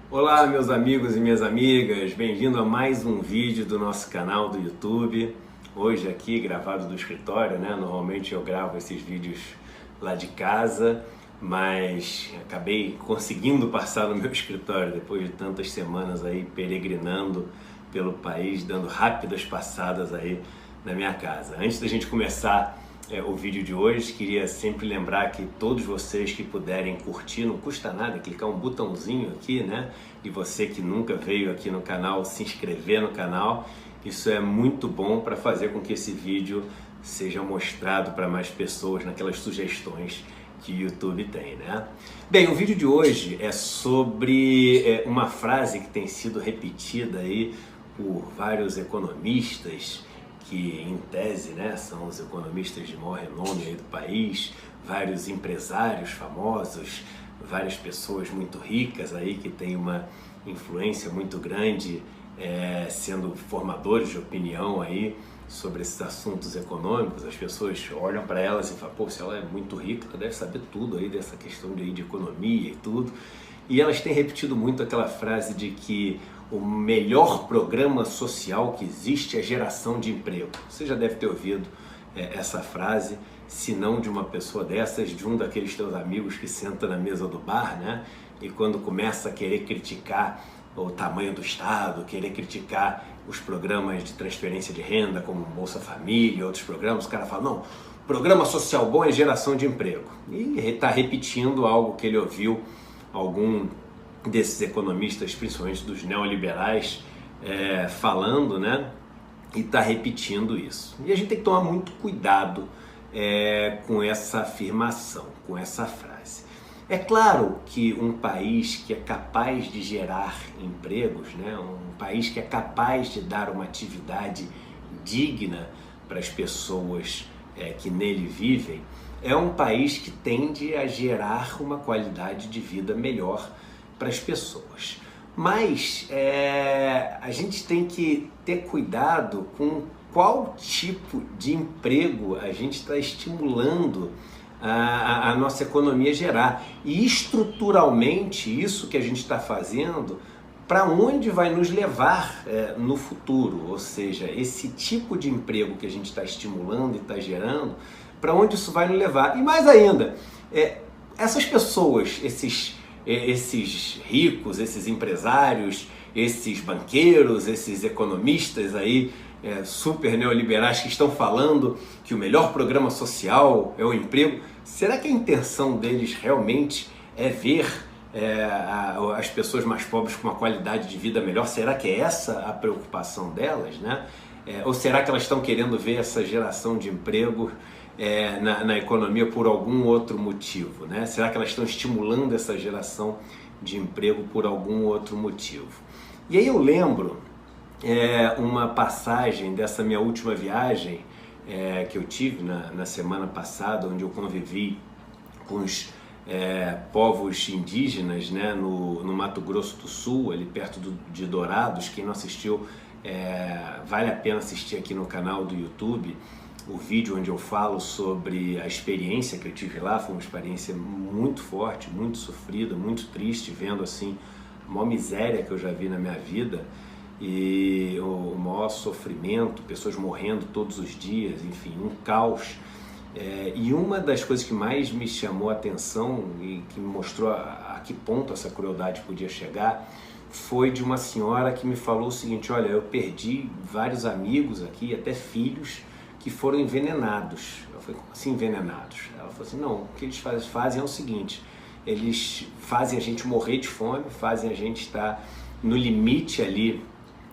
Olá, meus amigos e minhas amigas, bem-vindo a mais um vídeo do nosso canal do YouTube. Hoje aqui gravado do escritório, né? Normalmente eu gravo esses vídeos lá de casa, mas acabei conseguindo passar no meu escritório depois de tantas semanas aí peregrinando pelo país, dando rápidas passadas aí na minha casa. Antes da gente começar o vídeo de hoje, queria sempre lembrar que todos vocês que puderem curtir, não custa nada, clicar um botãozinho aqui, né? E você que nunca veio aqui no canal, se inscrever no canal. Isso é muito bom para fazer com que esse vídeo seja mostrado para mais pessoas naquelas sugestões que o YouTube tem, né? Bem, o vídeo de hoje é sobre uma frase que tem sido repetida aí por vários economistas, que em tese, né, são os economistas de maior renome aí do país, vários empresários famosos, várias pessoas muito ricas aí que têm uma influência muito grande, sendo formadores de opinião aí sobre esses assuntos econômicos. As pessoas olham para elas e falam, pô, se ela é muito rica, ela deve saber tudo aí dessa questão de economia e tudo. E elas têm repetido muito aquela frase de que o melhor programa social que existe é geração de emprego. Você já deve ter ouvido essa frase, se não de uma pessoa dessas, de um daqueles teus amigos que senta na mesa do bar, né? E quando começa a querer criticar o tamanho do Estado, querer criticar os programas de transferência de renda, como Bolsa Família e outros programas, o cara fala, não, programa social bom é geração de emprego. E está repetindo algo que ele ouviu algum desses economistas, principalmente dos neoliberais, falando, né? E está repetindo isso. E a gente tem que tomar muito cuidado com essa afirmação, com essa frase. É claro que um país que é capaz de gerar empregos, né? Um país que é capaz de dar uma atividade digna para as pessoas que nele vivem, é um país que tende a gerar uma qualidade de vida melhor para as pessoas. Mas a gente tem que ter cuidado com qual tipo de emprego a gente está estimulando a nossa economia gerar. E estruturalmente, isso que a gente está fazendo, para onde vai nos levar no futuro? Ou seja, esse tipo de emprego que a gente está estimulando e está gerando, para onde isso vai nos levar? E mais ainda, essas pessoas, esses ricos, esses empresários, esses banqueiros, esses economistas aí super neoliberais que estão falando que o melhor programa social é o emprego, será que a intenção deles realmente é ver as pessoas mais pobres com uma qualidade de vida melhor? Será que é essa a preocupação delas, né? Ou será que elas estão querendo ver essa geração de emprego na economia por algum outro motivo, né? Será que elas estão estimulando essa geração de emprego por algum outro motivo? E aí eu lembro uma passagem dessa minha última viagem que eu tive na semana passada, onde eu convivi com os povos indígenas, né, no Mato Grosso do Sul, ali perto de Dourados. Quem não assistiu, vale a pena assistir aqui no canal do YouTube o vídeo onde eu falo sobre a experiência que eu tive lá. Foi uma experiência muito forte, muito sofrida, muito triste, vendo assim a maior miséria que eu já vi na minha vida e o maior sofrimento, pessoas morrendo todos os dias, enfim, um caos. E uma das coisas que mais me chamou a atenção e que me mostrou a que ponto essa crueldade podia chegar foi de uma senhora que me falou o seguinte: olha, eu perdi vários amigos aqui, até filhos, que foram envenenados. Eu falei, como assim envenenados? Ela falou assim, não, o que eles fazem é o seguinte, eles fazem a gente morrer de fome, fazem a gente estar no limite ali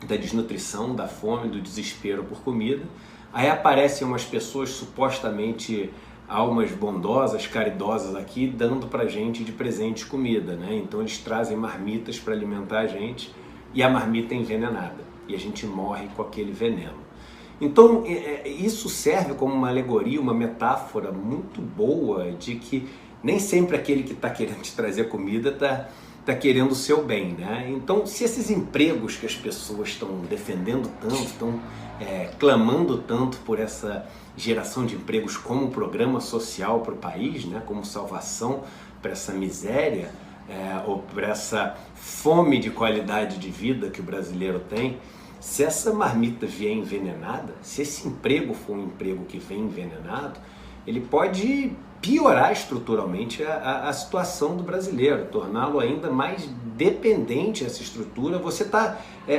da desnutrição, da fome, do desespero por comida. Aí aparecem umas pessoas supostamente almas bondosas, caridosas aqui, dando pra gente de presente comida, né? Então eles trazem marmitas para alimentar a gente e a marmita é envenenada e a gente morre com aquele veneno. Então isso serve como uma alegoria, uma metáfora muito boa de que nem sempre aquele que está querendo te trazer comida está querendo o seu bem, né? Então, se esses empregos que as pessoas estão defendendo tanto, estão clamando tanto por essa geração de empregos como um programa social para o país, né? Como salvação para essa miséria, ou por essa fome de qualidade de vida que o brasileiro tem, se essa marmita vier envenenada, se esse emprego for um emprego que vem envenenado, ele pode piorar estruturalmente a situação do brasileiro, torná-lo ainda mais dependente dessa estrutura. Você está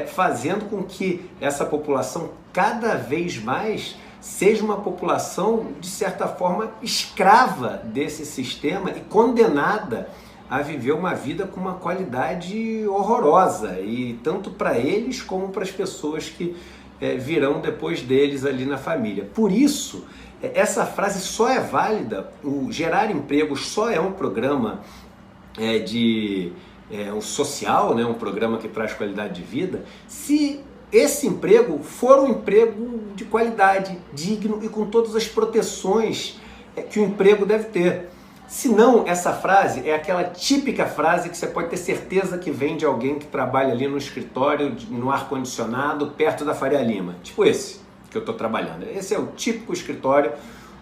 fazendo com que essa população cada vez mais seja uma população, de certa forma, escrava desse sistema e condenada a viver uma vida com uma qualidade horrorosa, e tanto para eles como para as pessoas que virão depois deles ali na família. Por isso, essa frase só é válida, o Gerar Empregos só é um programa um social, né, um programa que traz qualidade de vida, se esse emprego for um emprego de qualidade, digno e com todas as proteções que o emprego deve ter. Se não, essa frase é aquela típica frase que você pode ter certeza que vem de alguém que trabalha ali no escritório, no ar-condicionado, perto da Faria Lima. Tipo esse que eu estou trabalhando. Esse é o típico escritório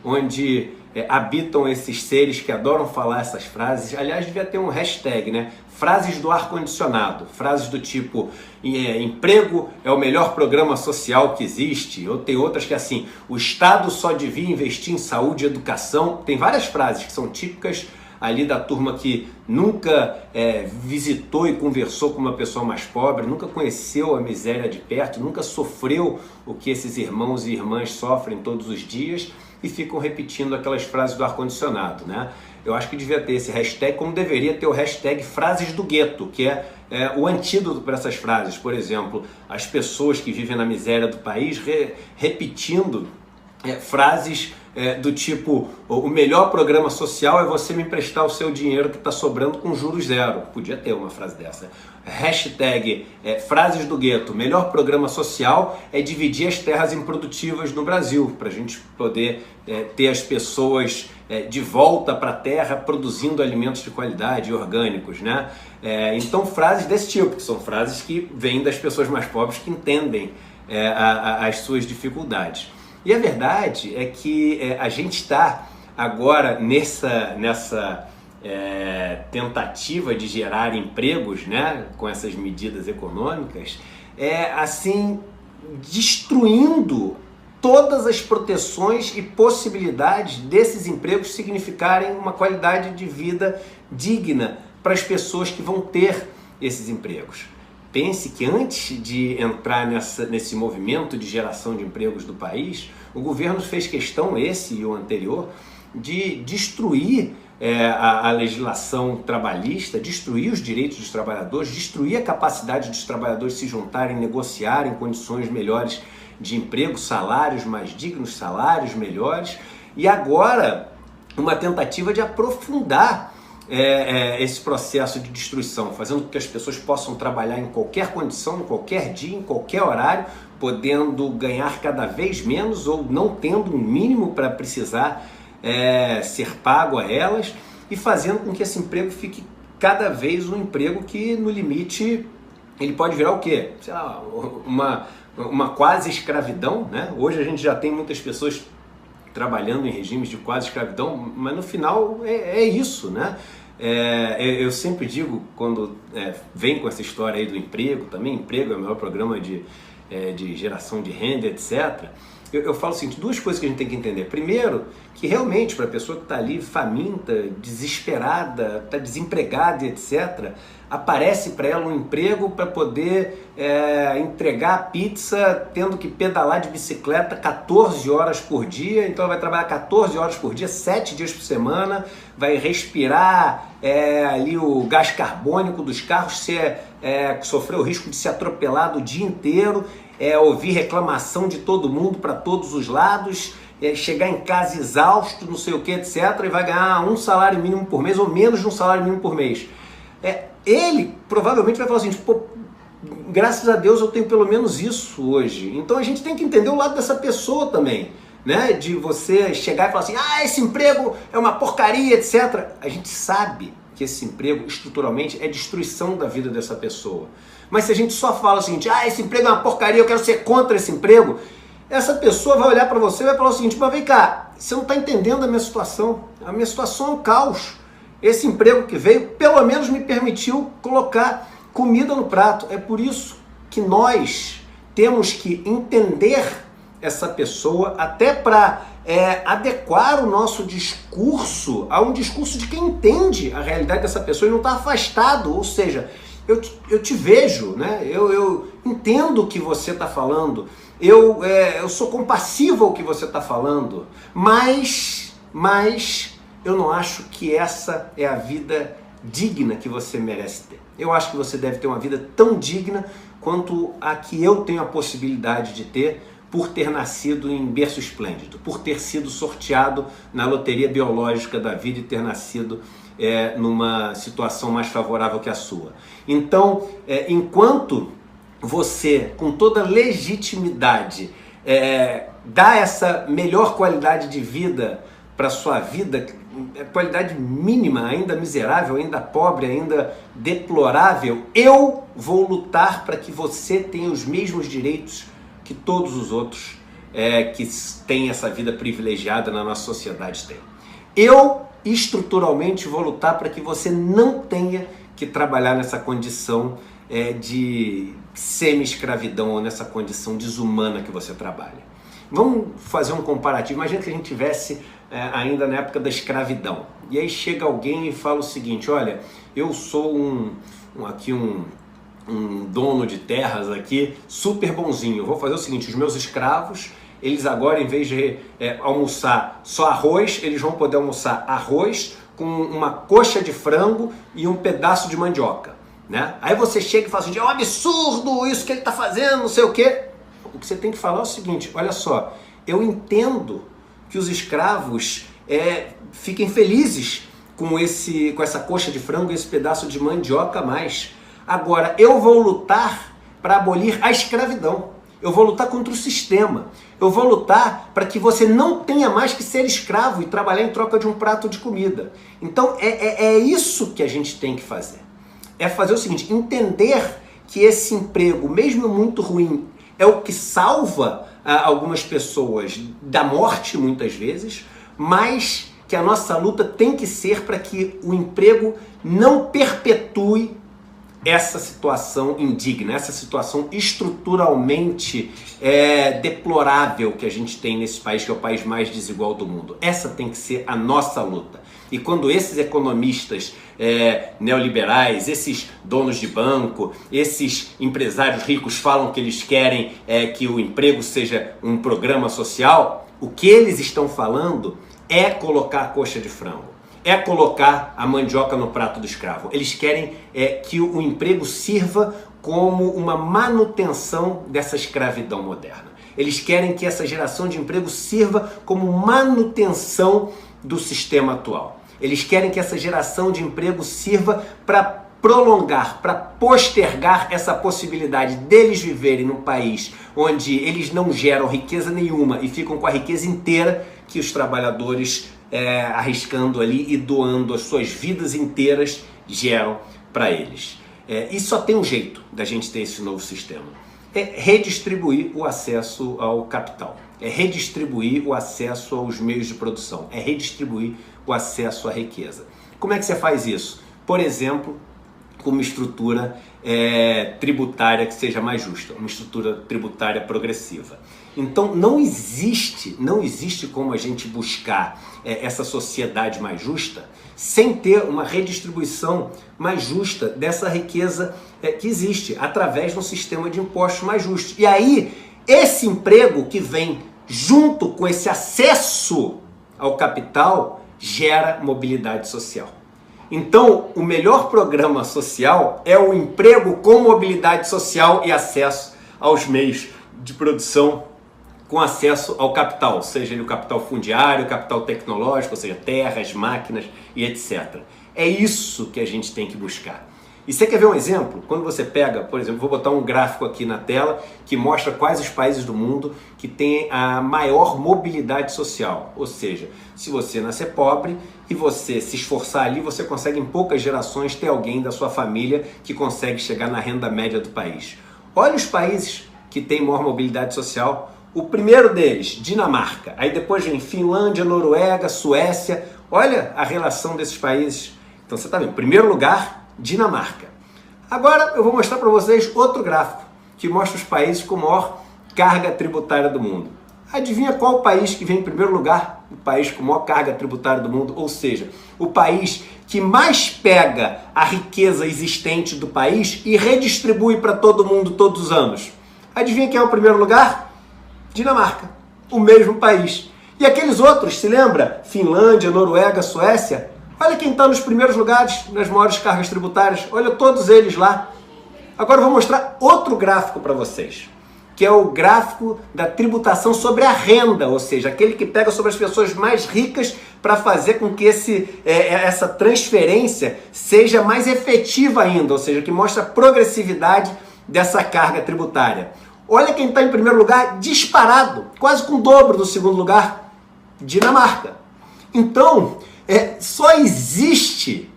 onde habitam esses seres que adoram falar essas frases. Aliás, devia ter um hashtag, né? Frases do ar-condicionado. Frases do tipo, emprego é o melhor programa social que existe. Ou tem outras que é assim, o Estado só devia investir em saúde e educação. Tem várias frases que são típicas ali da turma que nunca visitou e conversou com uma pessoa mais pobre, nunca conheceu a miséria de perto, nunca sofreu o que esses irmãos e irmãs sofrem todos os dias e ficam repetindo aquelas frases do ar-condicionado, né? Eu acho que devia ter esse hashtag, como deveria ter o hashtag frases do gueto, que é o antídoto para essas frases. Por exemplo, as pessoas que vivem na miséria do país repetindo frases do tipo, o melhor programa social é você me emprestar o seu dinheiro que está sobrando com juros zero. Podia ter uma frase dessa. Hashtag frases do gueto, melhor programa social é dividir as terras improdutivas no Brasil, para a gente poder ter as pessoas de volta para a terra produzindo alimentos de qualidade e orgânicos, né? Então frases desse tipo, que são frases que vêm das pessoas mais pobres que entendem as suas dificuldades. E a verdade é que a gente está agora nessa tentativa de gerar empregos, né, com essas medidas econômicas, assim, destruindo todas as proteções e possibilidades desses empregos significarem uma qualidade de vida digna para as pessoas que vão ter esses empregos. Pense que antes de entrar nesse movimento de geração de empregos do país, o governo fez questão, esse e o anterior, de destruir a legislação trabalhista, destruir os direitos dos trabalhadores, destruir a capacidade dos trabalhadores se juntarem, negociarem condições melhores de emprego, salários mais dignos, salários melhores, e agora uma tentativa de aprofundar esse processo de destruição, fazendo com que as pessoas possam trabalhar em qualquer condição, em qualquer dia, em qualquer horário, podendo ganhar cada vez menos ou não tendo um mínimo para precisar ser pago a elas, e fazendo com que esse emprego fique cada vez um emprego que, no limite, ele pode virar o quê? Sei lá, uma quase escravidão, né? Hoje a gente já tem muitas pessoas trabalhando em regimes de quase escravidão, mas no final é isso, né? Eu sempre digo, quando vem com essa história aí do emprego, também emprego é o maior programa de geração de renda, etc., eu falo o seguinte, duas coisas que a gente tem que entender. Primeiro, que realmente para a pessoa que está ali faminta, desesperada, está desempregada, etc., aparece para ela um emprego para poder entregar a pizza tendo que pedalar de bicicleta 14 horas por dia. Então ela vai trabalhar 14 horas por dia, 7 dias por semana, vai respirar ali o gás carbônico dos carros, sofrer o risco de ser atropelado o dia inteiro, ouvir reclamação de todo mundo para todos os lados, chegar em casa exausto, não sei o que, etc., e vai ganhar um salário mínimo por mês ou menos de um salário mínimo por mês. Ele provavelmente vai falar assim, pô, graças a Deus eu tenho pelo menos isso hoje. Então a gente tem que entender o lado dessa pessoa também, né? De você chegar e falar assim, esse emprego é uma porcaria, etc. A gente sabe que esse emprego estruturalmente é destruição da vida dessa pessoa. Mas se a gente só fala o seguinte, esse emprego é uma porcaria, eu quero ser contra esse emprego, essa pessoa vai olhar para você e vai falar o seguinte, mas vem cá, você não está entendendo a minha situação é um caos. Esse emprego que veio, pelo menos me permitiu colocar comida no prato. É por isso que nós temos que entender essa pessoa até para adequar o nosso discurso a um discurso de quem entende a realidade dessa pessoa e não está afastado. Ou seja, eu te vejo, né? Eu entendo o que você está falando, eu sou compassivo ao que você está falando, mas eu não acho que essa é a vida digna que você merece ter. Eu acho que você deve ter uma vida tão digna quanto a que eu tenho a possibilidade de ter por ter nascido em berço esplêndido, por ter sido sorteado na loteria biológica da vida e ter nascido numa situação mais favorável que a sua. Então, enquanto você, com toda legitimidade, dá essa melhor qualidade de vida para a sua vida, qualidade mínima, ainda miserável, ainda pobre, ainda deplorável, eu vou lutar para que você tenha os mesmos direitos que todos os outros que têm essa vida privilegiada na nossa sociedade têm. Eu, estruturalmente, vou lutar para que você não tenha que trabalhar nessa condição de semi-escravidão ou nessa condição desumana que você trabalha. Vamos fazer um comparativo. Imagina que a gente tivesse ainda na época da escravidão. E aí chega alguém e fala o seguinte: olha, eu sou um dono de terras aqui, super bonzinho. Eu vou fazer o seguinte: os meus escravos, eles agora, em vez de almoçar só arroz, eles vão poder almoçar arroz com uma coxa de frango e um pedaço de mandioca, né? Aí você chega e fala assim: é um absurdo isso que ele está fazendo, não sei o quê. O que você tem que falar é o seguinte: olha só, eu entendo que os escravos fiquem felizes com essa coxa de frango e esse pedaço de mandioca a mais. Agora, eu vou lutar para abolir a escravidão. Eu vou lutar contra o sistema. Eu vou lutar para que você não tenha mais que ser escravo e trabalhar em troca de um prato de comida. Então, é isso que a gente tem que fazer. É fazer o seguinte: entender que esse emprego, mesmo muito ruim, é o que salva algumas pessoas da morte, muitas vezes, mas que a nossa luta tem que ser para que o emprego não perpetue essa situação indigna, essa situação estruturalmente deplorável que a gente tem nesse país, que é o país mais desigual do mundo. Essa tem que ser a nossa luta. E quando esses economistas neoliberais, esses donos de banco, esses empresários ricos falam que eles querem que o emprego seja um programa social, o que eles estão falando é colocar a coxa de frango, é colocar a mandioca no prato do escravo. Eles querem que o emprego sirva como uma manutenção dessa escravidão moderna. Eles querem que essa geração de emprego sirva como manutenção do sistema atual. Eles querem que essa geração de emprego sirva para prolongar, para postergar essa possibilidade deles viverem num país onde eles não geram riqueza nenhuma e ficam com a riqueza inteira que os trabalhadores arriscando ali e doando as suas vidas inteiras geram para eles. E só tem um jeito da gente ter esse novo sistema: é redistribuir o acesso ao capital, é redistribuir o acesso aos meios de produção, é redistribuir o acesso à riqueza. Como é que você faz isso? Por exemplo, com uma estrutura tributária que seja mais justa, uma estrutura tributária progressiva. Então não existe como a gente buscar essa sociedade mais justa sem ter uma redistribuição mais justa dessa riqueza que existe, através de um sistema de impostos mais justo. E aí, esse emprego que vem junto com esse acesso ao capital gera mobilidade social. Então, o melhor programa social é o emprego com mobilidade social e acesso aos meios de produção, com acesso ao capital, seja ele o capital fundiário, o capital tecnológico, ou seja, terras, máquinas e etc. É isso que a gente tem que buscar. E você quer ver um exemplo? Quando você pega, por exemplo, vou botar um gráfico aqui na tela que mostra quais os países do mundo que têm a maior mobilidade social. Ou seja, se você nascer pobre e você se esforçar ali, você consegue em poucas gerações ter alguém da sua família que consegue chegar na renda média do país. Olha os países que têm maior mobilidade social. O primeiro deles, Dinamarca. Aí depois vem Finlândia, Noruega, Suécia. Olha a relação desses países. Então você está vendo, primeiro lugar, Dinamarca. Agora eu vou mostrar para vocês outro gráfico que mostra os países com maior carga tributária do mundo. Adivinha qual o país que vem em primeiro lugar? O país com maior carga tributária do mundo, ou seja, o país que mais pega a riqueza existente do país e redistribui para todo mundo todos os anos. Adivinha quem é o primeiro lugar? Dinamarca, o mesmo país. E aqueles outros, se lembra? Finlândia, Noruega, Suécia? Olha quem está nos primeiros lugares, nas maiores cargas tributárias. Olha todos eles lá. Agora eu vou mostrar outro gráfico para vocês, que é o gráfico da tributação sobre a renda, ou seja, aquele que pega sobre as pessoas mais ricas para fazer com que essa transferência seja mais efetiva ainda, ou seja, que mostra a progressividade dessa carga tributária. Olha quem está em primeiro lugar, disparado, quase com o dobro do segundo lugar, Dinamarca. Então, só existe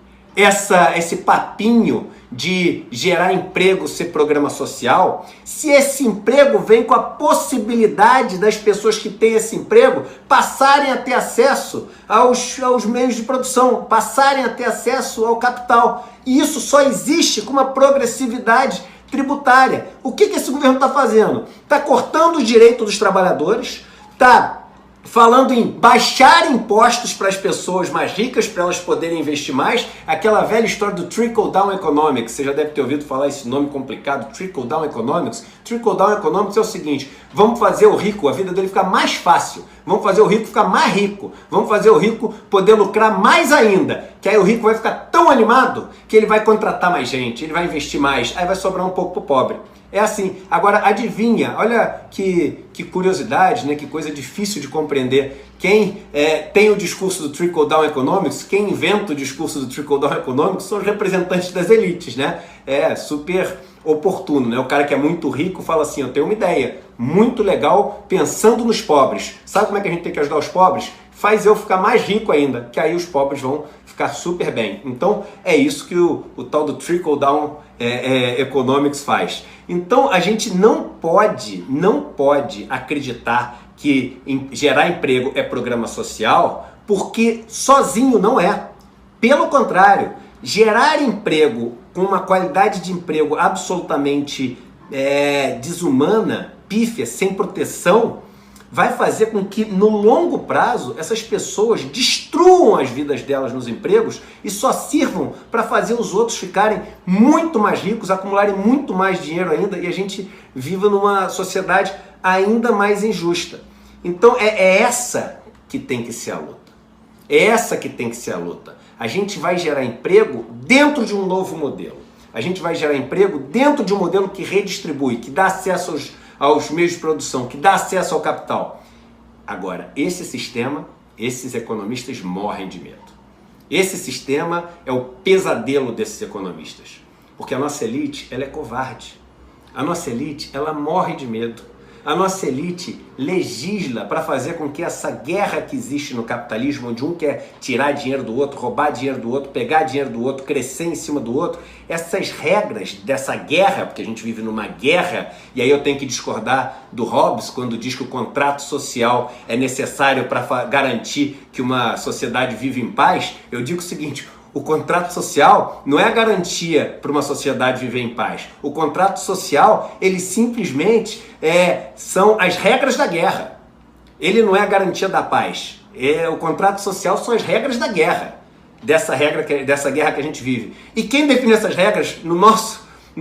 esse papinho de gerar emprego ser programa social, se esse emprego vem com a possibilidade das pessoas que têm esse emprego passarem a ter acesso aos meios de produção, passarem a ter acesso ao capital. E isso só existe com uma progressividade tributária. O que esse governo está fazendo? Está cortando o direito dos trabalhadores, está falando em baixar impostos para as pessoas mais ricas, para elas poderem investir mais. Aquela velha história do trickle-down economics, você já deve ter ouvido falar esse nome complicado, trickle-down economics. Trickle-down economics é o seguinte: vamos fazer o rico, a vida dele ficar mais fácil, vamos fazer o rico ficar mais rico, vamos fazer o rico poder lucrar mais ainda, que aí o rico vai ficar tão animado que ele vai contratar mais gente, ele vai investir mais, aí vai sobrar um pouco para o pobre. É assim. Agora, adivinha, olha que curiosidade, né? Que coisa difícil de compreender. Quem tem o discurso do trickle-down economics, quem inventa o discurso do trickle-down economics são os representantes das elites, né? É super oportuno, né? O cara que é muito rico fala assim: eu tenho uma ideia muito legal pensando nos pobres. Sabe como é que a gente tem que ajudar os pobres? Faz eu ficar mais rico ainda, que aí os pobres vão ficar super bem. Então é isso que o tal do trickle-down economics faz. Então a gente não pode acreditar que gerar emprego é programa social, porque sozinho não é. Pelo contrário, gerar emprego com uma qualidade de emprego absolutamente desumana, pífia, sem proteção, vai fazer com que no longo prazo essas pessoas destruam as vidas delas nos empregos e só sirvam para fazer os outros ficarem muito mais ricos, acumularem muito mais dinheiro ainda, e a gente viva numa sociedade ainda mais injusta. Então é essa que tem que ser a luta. É essa que tem que ser a luta. A gente vai gerar emprego dentro de um novo modelo. A gente vai gerar emprego dentro de um modelo que redistribui, que dá acesso aos meios de produção, que dá acesso ao capital. Agora, esse sistema, esses economistas morrem de medo. Esse sistema é o pesadelo desses economistas. Porque a nossa elite, ela é covarde. A nossa elite, ela morre de medo. A nossa elite legisla para fazer com que essa guerra que existe no capitalismo, onde um quer tirar dinheiro do outro, roubar dinheiro do outro, pegar dinheiro do outro, crescer em cima do outro, essas regras dessa guerra, porque a gente vive numa guerra, e aí eu tenho que discordar do Hobbes quando diz que o contrato social é necessário para garantir que uma sociedade vive em paz. Eu digo o seguinte: o contrato social não é a garantia para uma sociedade viver em paz. O contrato social, ele simplesmente são as regras da guerra. Ele não é a garantia da paz. O contrato social são as regras da guerra, dessa guerra que a gente vive. E quem define essas regras no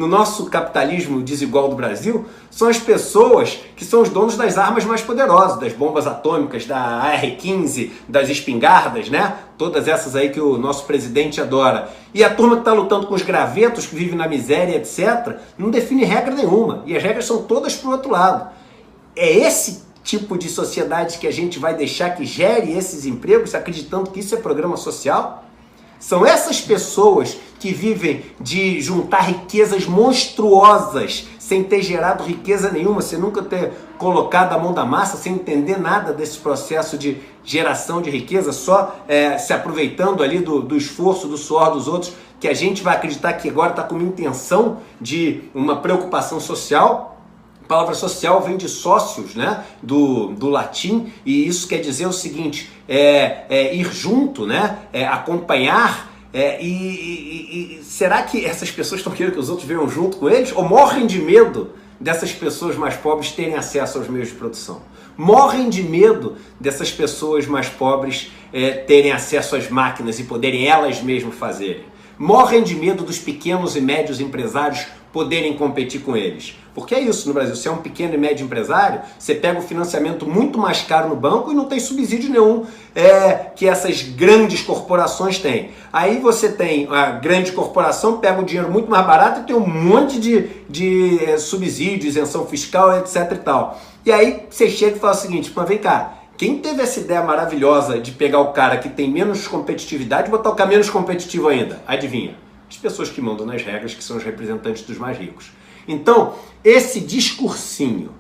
nosso capitalismo desigual do Brasil são as pessoas que são os donos das armas mais poderosas, das bombas atômicas, da AR-15, das espingardas, né? Todas essas aí que o nosso presidente adora. E a turma que está lutando com os gravetos, que vive na miséria, etc., não define regra nenhuma. E as regras são todas para o outro lado. É esse tipo de sociedade que a gente vai deixar que gere esses empregos, acreditando que isso é programa social? São essas pessoas que vivem de juntar riquezas monstruosas sem ter gerado riqueza nenhuma, sem nunca ter colocado a mão da massa, sem entender nada desse processo de geração de riqueza, só se aproveitando ali do esforço, do suor dos outros, que a gente vai acreditar que agora está com uma intenção de uma preocupação social. A palavra social vem de sócios, né? do latim, e isso quer dizer o seguinte: ir junto, né? Acompanhar, Será que essas pessoas estão querendo que os outros venham junto com eles? Ou morrem de medo dessas pessoas mais pobres terem acesso aos meios de produção? Morrem de medo dessas pessoas mais pobres terem acesso às máquinas e poderem elas mesmas fazerem? Morrem de medo dos pequenos e médios empresários poderem competir com eles? Porque é isso no Brasil, se é um pequeno e médio empresário, você pega o financiamento muito mais caro no banco e não tem subsídio nenhum que essas grandes corporações têm. Aí você tem a grande corporação, pega o dinheiro muito mais barato e tem um monte de subsídio, isenção fiscal, etc e tal. E aí você chega e fala o seguinte, mas vem cá, quem teve essa ideia maravilhosa de pegar o cara que tem menos competitividade e botar o cara menos competitivo ainda? Adivinha? As pessoas que mandam nas regras, que são os representantes dos mais ricos. Então, esse discursinho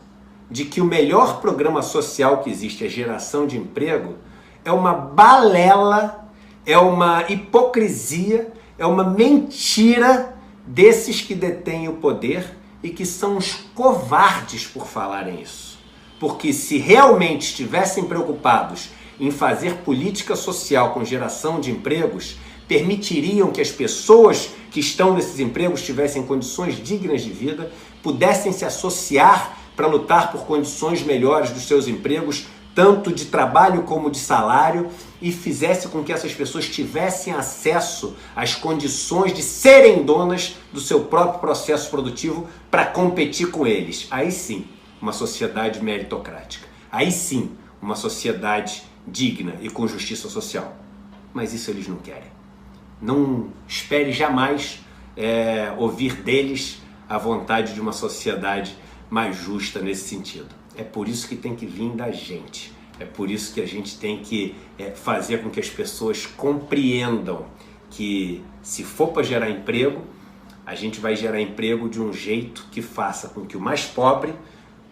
de que o melhor programa social que existe é geração de emprego é uma balela, é uma hipocrisia, é uma mentira desses que detêm o poder e que são os covardes por falarem isso. Porque se realmente estivessem preocupados em fazer política social com geração de empregos, permitiriam que as pessoas que estão nesses empregos tivessem condições dignas de vida, pudessem se associar para lutar por condições melhores dos seus empregos, tanto de trabalho como de salário, e fizesse com que essas pessoas tivessem acesso às condições de serem donas do seu próprio processo produtivo para competir com eles. Aí sim, uma sociedade meritocrática. Aí sim, uma sociedade digna e com justiça social. Mas isso eles não querem. Não espere jamais ouvir deles a vontade de uma sociedade mais justa nesse sentido. É por isso que tem que vir da gente. É por isso que a gente tem que fazer com que as pessoas compreendam que se for para gerar emprego, a gente vai gerar emprego de um jeito que faça com que o mais pobre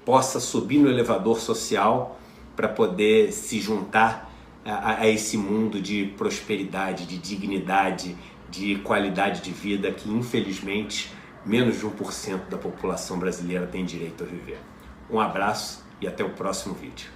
possa subir no elevador social para poder se juntar a esse mundo de prosperidade, de dignidade, de qualidade de vida que, infelizmente, menos de 1% da população brasileira tem direito a viver. Um abraço e até o próximo vídeo.